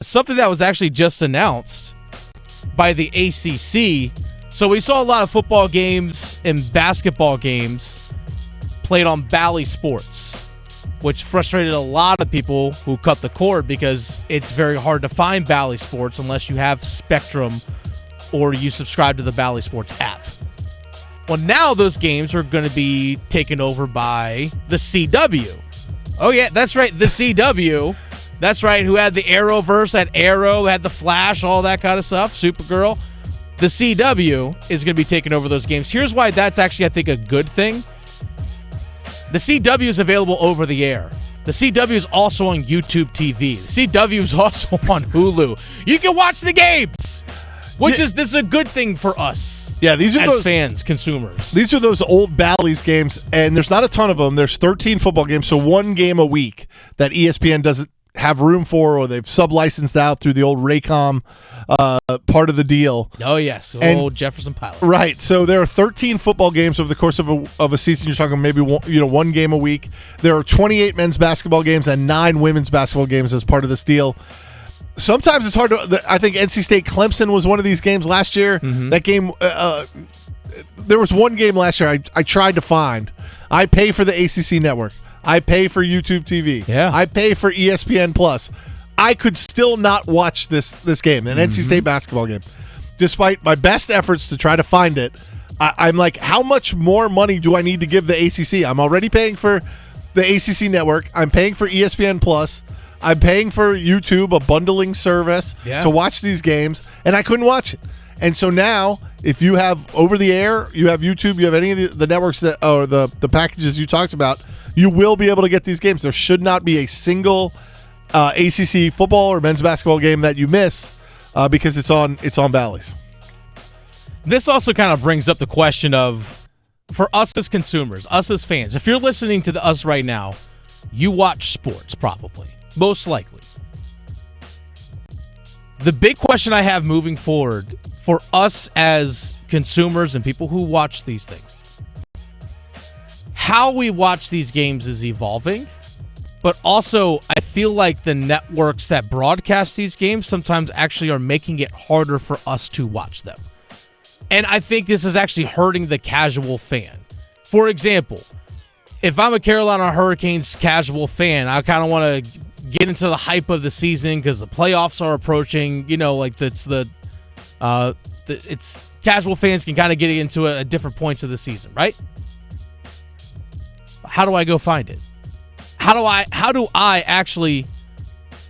something that was actually just announced by the ACC. So we saw a lot of football games and basketball games played on Bally Sports, which frustrated a lot of people who cut the cord because it's very hard to find Bally Sports unless you have Spectrum or you subscribe to the Bally Sports app. Well, now those games are going to be taken over by the CW. Oh, yeah, that's right, the CW. That's right, who had the Arrowverse, had Arrow, had the Flash, all that kind of stuff, Supergirl. The CW is going to be taking over those games. Here's why that's actually, I think, a good thing. The CW is available over the air. The CW is also on YouTube TV. The CW is also on Hulu. You can watch the games, this is a good thing for us. Yeah, these are as fans, consumers. These are those old Bally's games, and there's not a ton of them. There's 13 football games, so one game a week that ESPN doesn't have room for, or they've sub-licensed out through the old Raycom part of the deal. Oh, yes. Old Jefferson Pilot. Right. So there are 13 football games over the course of a season. You're talking maybe one game a week. There are 28 men's basketball games and 9 women's basketball games as part of this deal. Sometimes it's hard to. I think NC State Clemson was one of these games last year. Mm-hmm. That game, there was one game last year I tried to find. I pay for the ACC network. I pay for YouTube TV. Yeah. I pay for ESPN Plus. I could still not watch this game, an NC State basketball game. Despite my best efforts to try to find it, I'm like, how much more money do I need to give the ACC? I'm already paying for the ACC network. I'm paying for ESPN Plus. I'm paying for YouTube, a bundling service, to watch these games, and I couldn't watch it. And so now, if you have over the air, you have YouTube, you have any of the networks that or the packages you talked about, you will be able to get these games. There should not be a single ACC football or men's basketball game that you miss because it's on Bally's. This also kind of brings up the question of, for us as consumers, us as fans, if you're listening to us right now, you watch sports probably, most likely. The big question I have moving forward for us as consumers and people who watch these things, how we watch these games is evolving, but also I feel like the networks that broadcast these games sometimes actually are making it harder for us to watch them. And I think this is actually hurting the casual fan. For example, if I'm a Carolina Hurricanes casual fan, I kind of want to get into the hype of the season because the playoffs are approaching. You know, like it's casual fans can kind of get into it at different points of the season, right? How do I go find it? How do I actually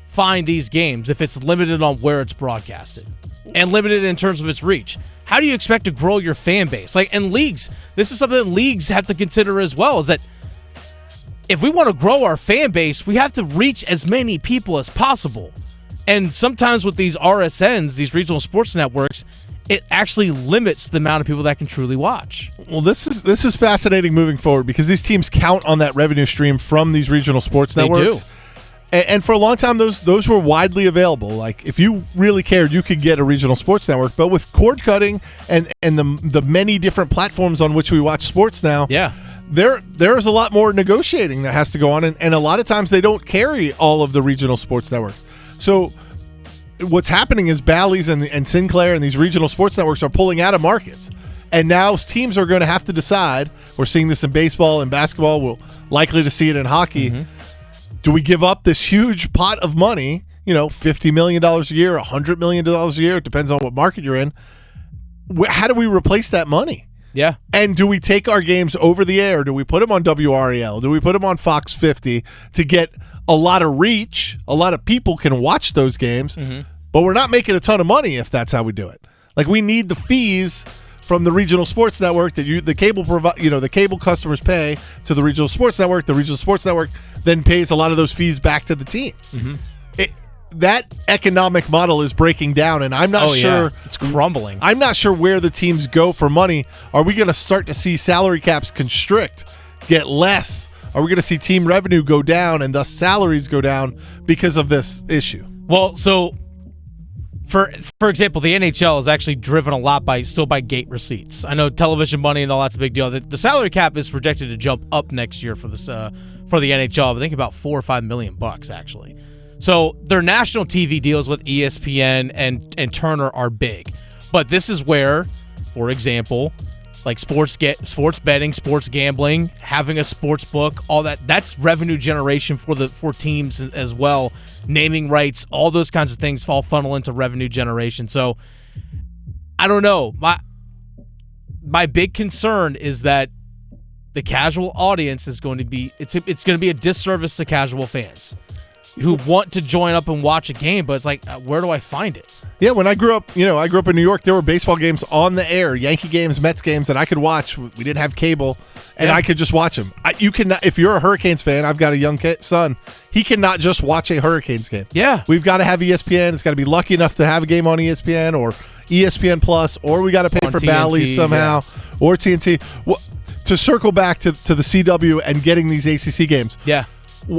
find these games if it's limited on where it's broadcasted and limited in terms of its reach? How do you expect to grow your fan base? Like, in leagues, this is something that leagues have to consider as well, is that if we want to grow our fan base, we have to reach as many people as possible. And sometimes with these RSNs, these regional sports networks, it actually limits the amount of people that can truly watch. Well, this is fascinating moving forward because these teams count on that revenue stream from these regional sports networks. They do. And for a long time, those were widely available. Like, if you really cared, you could get a regional sports network. But with cord cutting and the many different platforms on which we watch sports now, there's a lot more negotiating that has to go on. And a lot of times they don't carry all of the regional sports networks. So what's happening is Bally's and Sinclair and these regional sports networks are pulling out of markets. And now teams are going to have to decide. We're seeing this in baseball and basketball. We're likely to see it in hockey. Mm-hmm. Do we give up this huge pot of money, $50 million a year, $100 million a year? It depends on what market you're in. How do we replace that money? Yeah. And do we take our games over the air? Do we put them on WRAL? Do we put them on Fox 50 to get a lot of reach? A lot of people can watch those games, but we're not making a ton of money if that's how we do it. Like, we need the fees from the regional sports network that the cable customers pay to the regional sports network. The regional sports network then pays a lot of those fees back to the team. Mm-hmm. That economic model is breaking down, and I'm not sure. Yeah. It's crumbling. I'm not sure where the teams go for money. Are we going to start to see salary caps constrict, get less? Are we going to see team revenue go down and thus salaries go down because of this issue? Well, so for example, the NHL is actually driven a lot by gate receipts. I know television money and all that's a big deal. The salary cap is projected to jump up next year for the NHL. I think about $4 or $5 million actually. So their national TV deals with ESPN and Turner are big. But this is where, for example, like sports betting, sports gambling, having a sports book, all that's revenue generation for teams as well. Naming rights, all those kinds of things all funnel into revenue generation. So I don't know. My big concern is that the casual audience is going to be it's going to be a disservice to casual fans who want to join up and watch a game, but it's like, where do I find it? Yeah, when I grew up, I grew up in New York. There were baseball games on the air, Yankee games, Mets games that I could watch. We didn't have cable, and I could just watch them. You cannot, if you're a Hurricanes fan, I've got a young son. He cannot just watch a Hurricanes game. Yeah, we've got to have ESPN. It's got to be lucky enough to have a game on ESPN or ESPN Plus, or we got to pay for TNT, Bally somehow, or TNT. Well, to circle back to the CW and getting these ACC games. Yeah.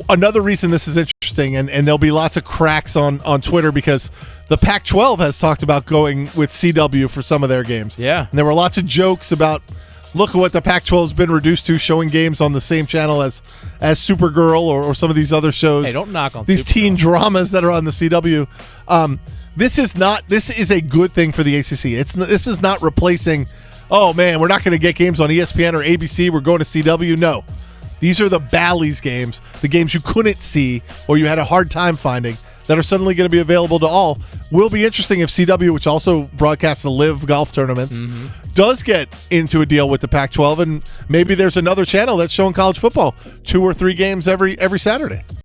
Another reason this is interesting, and there'll be lots of cracks on Twitter because the Pac-12 has talked about going with CW for some of their games. Yeah. And there were lots of jokes about, look at what the Pac-12 has been reduced to, showing games on the same channel as Supergirl or some of these other shows. Hey, don't knock on these Supergirl. Teen dramas that are on the CW. This is a good thing for the ACC. This is not replacing, oh man, we're not going to get games on ESPN or ABC. We're going to CW. No. These are the Bally's games, the games you couldn't see or you had a hard time finding that are suddenly going to be available to all. Will be interesting if CW, which also broadcasts the live golf tournaments, does get into a deal with the Pac-12, and maybe there's another channel that's showing college football 2 or 3 games every Saturday.